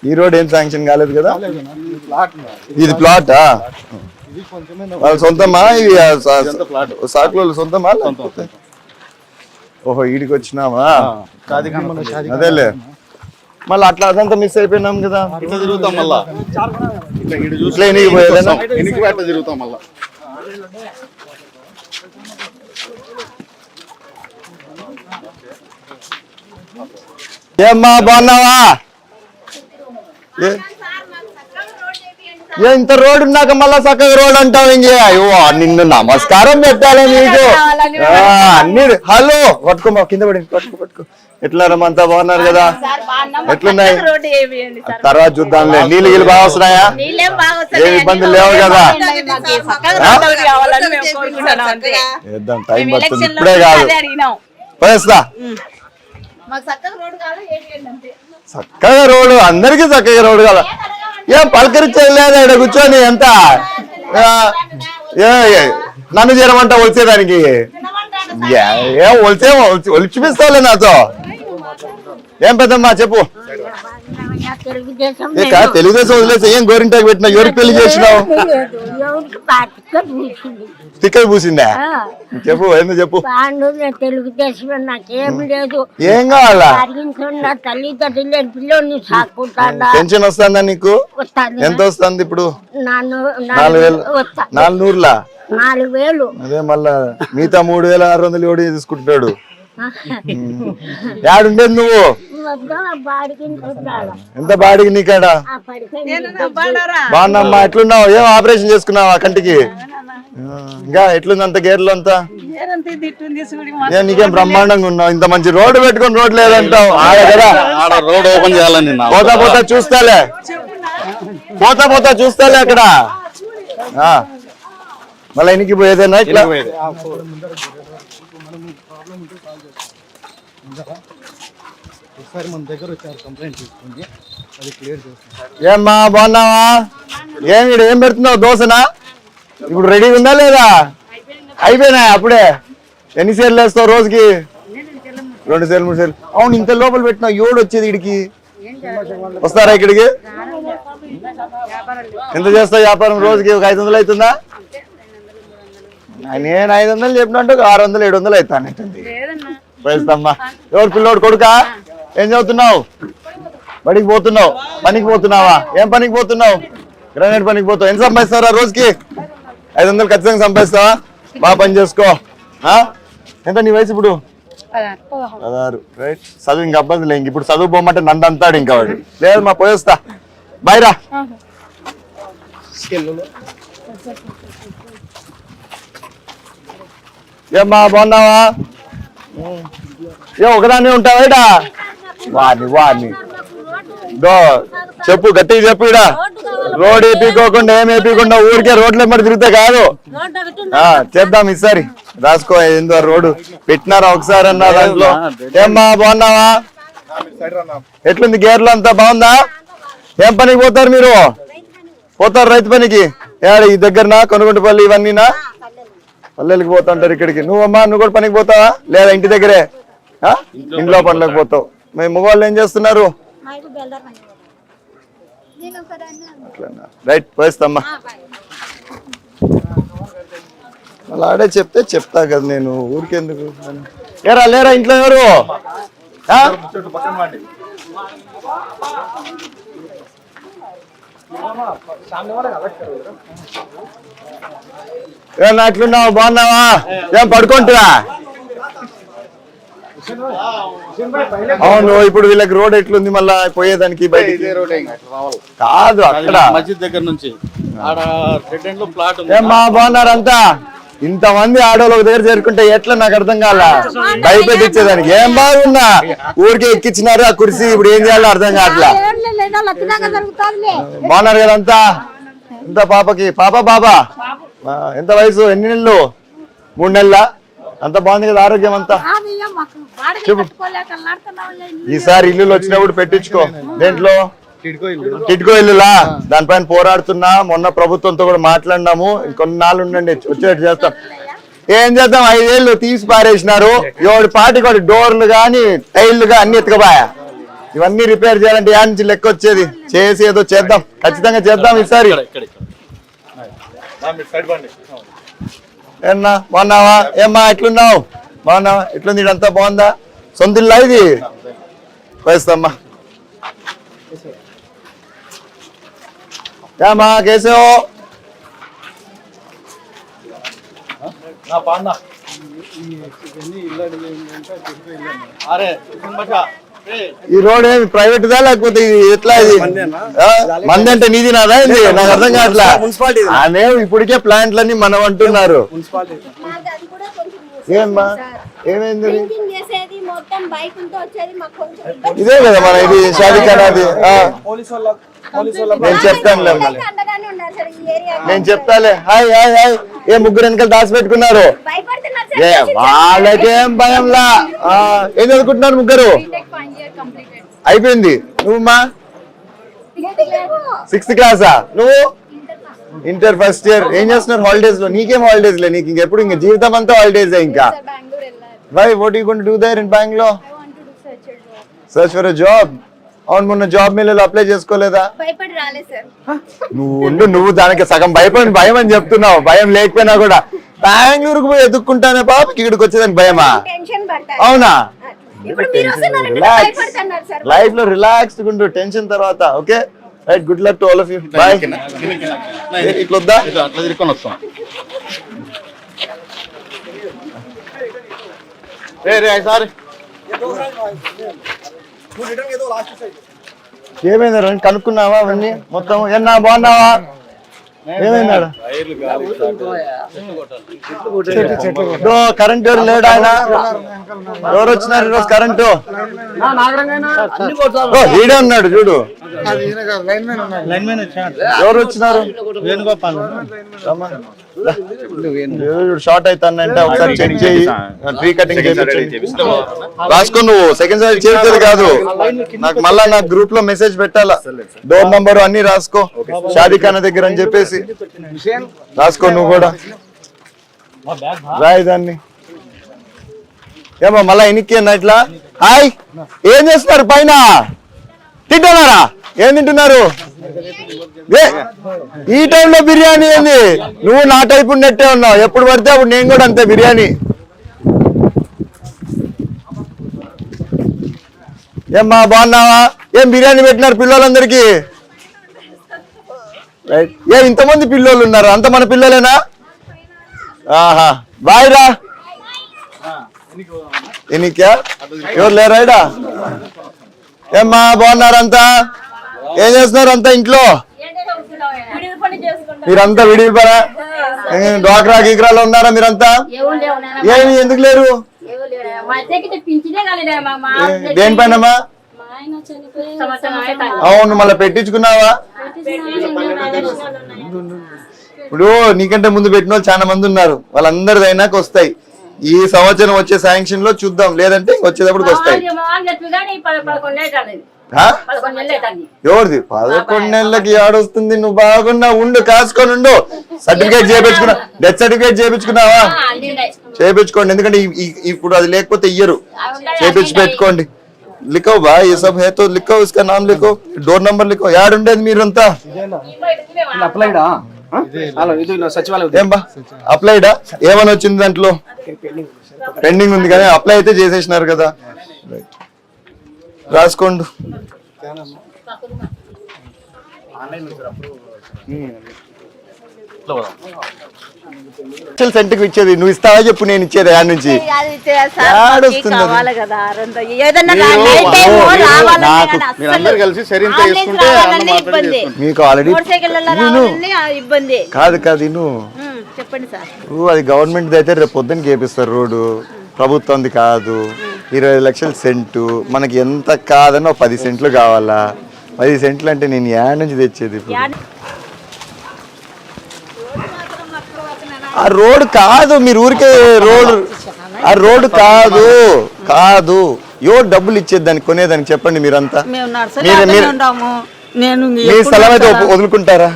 ఈ రోడ్ ఏం శాంక్షన్ కాలేదు కదా? ఇది ప్లాటా? వాళ్ళ సొంతమా? ఇవి సాకులు సొంతమా? ఓహో, ఈడికి వచ్చినావా? అదేలే, మళ్ళీ అట్లా అదంతా మిస్ అయిపోయినాం కదా. ఇట్లా తిరుగుతాం మళ్ళా, ఇట్లా ఎనికి పోయేదేనా? అట్లా తిరుగుతాం మళ్ళా. ఏమ్మా బాగున్నావా? ఇంత రోడ్ ఉన్నాక మళ్ళా చక్కగా రోడ్ అంటావు ఇంకే? అయ్యో, నిన్ను నమస్కారం పెట్టాలి నీకు అన్ని. హలో, పట్టుకోమా, కింద పడి పట్టుకో. ఎట్లా రమ్మంతా బాగున్నారు కదా? ఎట్లున్నాయి? తర్వాత చూద్దాంలే. నీళ్ళు గిళ్ళు బాగా వస్తున్నాయా? ఏ ఇబ్బందులు లేవు కదా? వేద్దాం, టైం పడుతుంది, ఇప్పుడే కాదు. పోయేస్తా. చక్కగా రోడ్డు, అందరికి చక్కగా రోడ్డు కదా. ఏం పలకరించేది లేదా ఇక్కడ కూర్చొని? ఎంత నన్ను చేరమంట వచ్చేదానికి? ఏం ఒలిచిపిస్తావులే నాతో. ఏం పెద్దమ్మా చెప్పు. తెలుగుదేశం వదిలేసి ఏం గోరింటాకు పెట్టినా? ఎవరికి పెళ్లి చేసినావు? స్టిక్కర్ పూసిందా? చెప్పు, ఎందుకు చెప్పు. తెలుగుదేశం నాకేం లేదు. ఏం కావాలా? పిల్లని సాకుంటా. పెన్షన్ వస్తుందా నీకు? ఎంత వస్తుంది ఇప్పుడు? 4,000. 4,000. అదే మళ్ళా మిగతా 3,600 ఎవడు తీసుకుంటాడు? యాడుండేది నువ్వు? ఎంత బాడికి నీకాడ? బాగున్నామ్మా, ఎట్లున్నావు? ఏం ఆపరేషన్ చేసుకున్నావా కంటికి? ఇంకా ఎట్లుంది అంత గేర్లు అంతా? నీకేం బ్రహ్మాండంగా ఉన్నావు. ఇంత మంచి రోడ్డు పెట్టుకుని రోడ్ లేదంటావు. రోడ్ ఓపెన్ చేయాలని పోతా చూస్తాలే, పోతా చూస్తాలే అక్కడ. మళ్ళీ ఎనికి పోయేదేనా ఇట్లా? ఏమ్మా బాగున్నావా? ఏం పెడుతున్నావు? దోశనా? ఇప్పుడు రెడీగా ఉందా లేదా? అయిపోయినా అప్పుడే? ఎన్ని సేర్లు వేస్తావు రోజుకి? 2 సేర్లు 3 సేర్లు. అవును, ఇంత లోపల పెట్టినావు. ఎవడు వచ్చేది ఇడికి? వస్తారా ఇక్కడికి? ఎంత చేస్తావు వ్యాపారం రోజుకి? ఒక 500 అవుతుందా? నేను 500 చెప్పినట్టు 600 700 అవుతానంటుంది. పోయిస్తామ్మా. ఎవరు పిల్లోడు కొడుకా? ఏం చదువుతున్నావు? బడికి పోతున్నావు? పనికి పోతున్నావా? ఏం పనికి పోతున్నావు? గ్రానైట్ పనికి పోతావు. ఎంత సంపాదిస్తారా రోజుకి? 500 ఖచ్చితంగా సంపాదిస్తావా? బాగా పని చేసుకో. ఎంత నీ వయసు ఇప్పుడు? 16. రైట్. చదువు ఇంకా అబ్బాయి ఇంక ఇప్పుడు చదువు పోమంటే నన్ను అంతాడు ఇంకా వాడు. లేదు మా పోయేస్తా. బాయ్ రా. ఏమ్మా బాగున్నావా? ఒకదాన్ని ఉంటావాడా? వాడిని చెప్పు, గట్టిగా చెప్పు. ఇడా రోడ్ వేపికోకుండా ఏం వేపికుండా ఊరికే రోడ్లు ఎమ్మడి తిరిగితే కాదు. చేద్దాం ఈసారి. రాసుకో, ఏందో రోడ్డు పెట్టినారా ఒకసారి అన్నా దాంట్లో. ఏమ్మా బాగున్నావా? ఎట్లుంది గేర్లు అంతా బాగుందా? ఏం పనికి పోతారు మీరు? పోతారు రైతు పనికి? ఈ దగ్గరనా కొనుగొండపల్లి ఇవన్నీనా? పల్లెలకి పోతుంటారు ఇక్కడికి. నువ్వమ్మా, నువ్వు కూడా పనికి పోతావా లేదా ఇంటి దగ్గరే? ఇంట్లో పనులకు పోతావు. మేము మగవాళ్ళు ఏం చేస్తున్నారు? రైట్, పోయిస్తామ్మా. అలా ఆడే చెప్తా కదా నేను, ఊరికెందుకు? లేరా ఇంట్లో ఎవరు? ఏమన్నా అట్లున్నావు? బాగున్నావా? ఏం పడుకుంటురా? అవును, ఇప్పుడు వీళ్ళకి రోడ్ ఎట్లుంది మళ్ళా పోయేదానికి? బయటికి కాదు, అక్కడ మస్జిద్ దగ్గర నుంచి. ఏమ్మా బాగున్నారంతా? ఇంతమంది ఆడోళ్ళు ఒక దగ్గర చేరుకుంటే ఎట్లా నాకు అర్థం కాల. భయపెట్టించేదానికి ఏం బాగున్నా? ఊరికే ఎక్కించినారు ఆ కుర్చీ, ఇప్పుడు ఏం చేయాలో అర్థం కావట్లా. బాగున్నారు కదా అంతా? ఎంత పాపకి? బాబా ఎంత వయసు? ఎన్ని నెలలు? 3 నెలల? అంత బాగుంది కదా ఆరోగ్యం అంతా? చెప్పు. ఈసారి ఇల్లు వచ్చినప్పుడు పెట్టించుకో. దేంట్లో? టిడ్కో ఇల్లులా? దానిపైన పోరాడుతున్నా. మొన్న ప్రభుత్వంతో కూడా మాట్లాడినాము. ఇంకొన్ని నాళ్ళు ఉండండి, వచ్చేటట్టు చేస్తాం. ఏం చేద్దాం? 5 ఏళ్ళు తీసి పారేసినారు. 7 పాటికి డోర్లు గాని టైర్లు గాని అన్ని ఎత్తుకపోయా. ఇవన్నీ రిపేర్ చేయాలంటే యా నుంచి లెక్క వచ్చేది చేసి ఏదో చేద్దాం, ఖచ్చితంగా చేద్దాం ఈసారి. ఏమన్నా బాగున్నావా? ఏమ్మా ఎట్లున్నావు? బాగున్నావా? ఎట్లుంది? ఇదంతా బాగుందా? సొంత ఇల్లా ఇది? వేస్తామ్మా. ఏమ్మా కేశవ్? ఈ రోడ్ ఏమి ప్రైవేట్ దా లేకపోతే ఎట్లా ఇది? మంది అంటే నీది నాదా ఇది? నాకు అర్థం కావట్లా. అనే ఇప్పటికే ప్లాంట్లన్నీ మనం అంటున్నారు. ఏమ్మా ఏమైంది? ఇదే కదా మన ఇది షాదీఖానాది. నేను చెప్తానులే, నేను చెప్తాలే. Hi hi hi. ఏ ముగ్గురు వెనకాల దాచి పెట్టుకున్నారు? వాళ్ళకేం భయంలా. ఏం చదువుకుంటున్నారు ముగ్గురు? అయిపోయింది. నువ్వమ్మా 6th క్లాసా? నువ్వు ఇంటర్ ఫస్ట్ ఇయర్. ఏం చేస్తున్నారు హాలిడేస్ లో? నీకేం హాలిడేస్ లే, నీకు ఇంకెప్పుడు ఇంకా జీవితం అంతా హాలిడేస్ ఇంకా. Why what you going to do there in Bengaluru? Search for a job. అవును, మొన్న జాబ్ మేళలో అప్లై చేసుకోలేదా? నువ్వు దానికి సగం భయం అని చెప్తున్నావు. భయం లేకపోయినా కూడా బెంగళూరుకు పోయి ఎదుక్కుంటానే పాపకి ఇక్కడికి వచ్చేదానికి భయమా? అవునా? లైఫ్ లో రిలాక్స్డ్ ఉండు, టెన్షన్ తర్వాత. Okay right, good luck to all of you. Bye. ఇట్లా వద్దా? అట్లా తిరుక్కొని వస్తాం. సారీ ఏమైందా? కనుక్కున్నావా అవన్నీ మొత్తం? ఏమన్నా బాగున్నావా? ఏమైందా? కరెంట్ ఎవరు లేడు? ఆయన ఎవరు వచ్చినారు ఈరోజు? కరెంటు ఈడే ఉన్నాడు చూడు. ఎవరు వచ్చినారు? షార్ట్ అవుతానంటే ఒకసారి చెక్ చేయి, ట్రీ కటింగ్ రాసుకో. నువ్వు సెకండ్ సారి చేసేది కాదు, నాకు మళ్ళా నా గ్రూప్ లో మెసేజ్ పెట్టాలా. డోర్ నంబర్ అన్ని రాసుకో, షాదీఖానా దగ్గర అని చెప్పేసి రాసుకో. నువ్వు కూడా రాయి దాన్ని. ఏమో మళ్ళా ఎనికి అన్న ఇట్లా. హాయ్, ఏం చేస్తున్నారు పైన? తింటున్నారా? ఏం తింటున్నారు? ఈ టైంలో బిర్యానీ ఏంది? నువ్వు నా టైపు ఉన్నట్టే ఉన్నావు. ఎప్పుడు పడితే అప్పుడు నేను కూడా అంతే బిర్యానీ. ఏమ్మా బాగున్నావా? ఏం బిర్యానీ పెట్టినారు పిల్లలందరికీ? ఏ ఇంతమంది పిల్లోళ్ళు ఉన్నారు? అంత మన పిల్లలేనా? ఆహా, బాయ్ రా. ఎనికా ఎవరు లేరా ఇడా? ఏమ్మా బాగున్నారంతా? ఏం చేస్తున్నారు అంతా ఇంట్లో? మీరంతా విడివి పరా? డ్వాక్రా గీక్రాలో ఉన్నారా మీరంతా? ఏమి ఎందుకు లేరు? దేనిపైనమ్మా? అవును, మళ్ళీ పెట్టించుకున్నావా? ఇప్పుడు నీకంటే ముందు పెట్టిన వాళ్ళు చాలా మంది ఉన్నారు, వాళ్ళందరిది అయినాక వస్తాయి. ఈ సంవత్సరం వచ్చే శాంక్షన్ లో చూద్దాం, లేదంటే వచ్చేటప్పుడు వస్తాయి. ఎవరిది? 11 నెలలకి ఏడొస్తుంది? నువ్వు బాగున్నా ఉండు, కాసుకొని ఉండు. సర్టిఫికేట్ చేయించుకున్నా, డెత్ సర్టిఫికేట్ చేయించుకున్నావా? చేయించుకోండి, ఎందుకంటే ఇప్పుడు అది లేకపోతే ఇయ్యరు. చేయించి పెట్టుకోండి. लिखो भाई, ये सब है तो लिखो, इसका नाम लिखो, डोर नंबर लिखो. यार ఉండేది మీరంతా అప్లైడా? ఏమని వచ్చింది దాంట్లో? పెండింగ్ ఉంది కదా, అప్లై అయితే చేసేసినారు కదా. రాసుకోండి. సెంటుకు ఇచ్చేది నువ్వు ఇస్తావా చెప్పు, నేను ఇచ్చేది యాడ్ నుంచి. మీకు ఆల్రెడీ కాదు కాదు చెప్పండి సార్. అది గవర్నమెంట్ అయితే రేపు పొద్దున్న చేపిస్తారు రోడ్డు, ప్రభుత్వంది కాదు. 20 లక్షలు సెంటు, మనకి ఎంత కాదన్నా 10 సెంట్లు కావాలా? 10 సెంట్లు అంటే నేను యాడ్ నుంచి తెచ్చేది. ఆ రోడ్ కాదు, మీరు ఊరికే రోడ్, ఆ రోడ్ కాదు కాదు. ఎవరు డబ్బులు ఇచ్చేది దానికి, కొనేదానికి చెప్పండి మీరంతా. మీ స్థలం అయితే వదులుకుంటారా?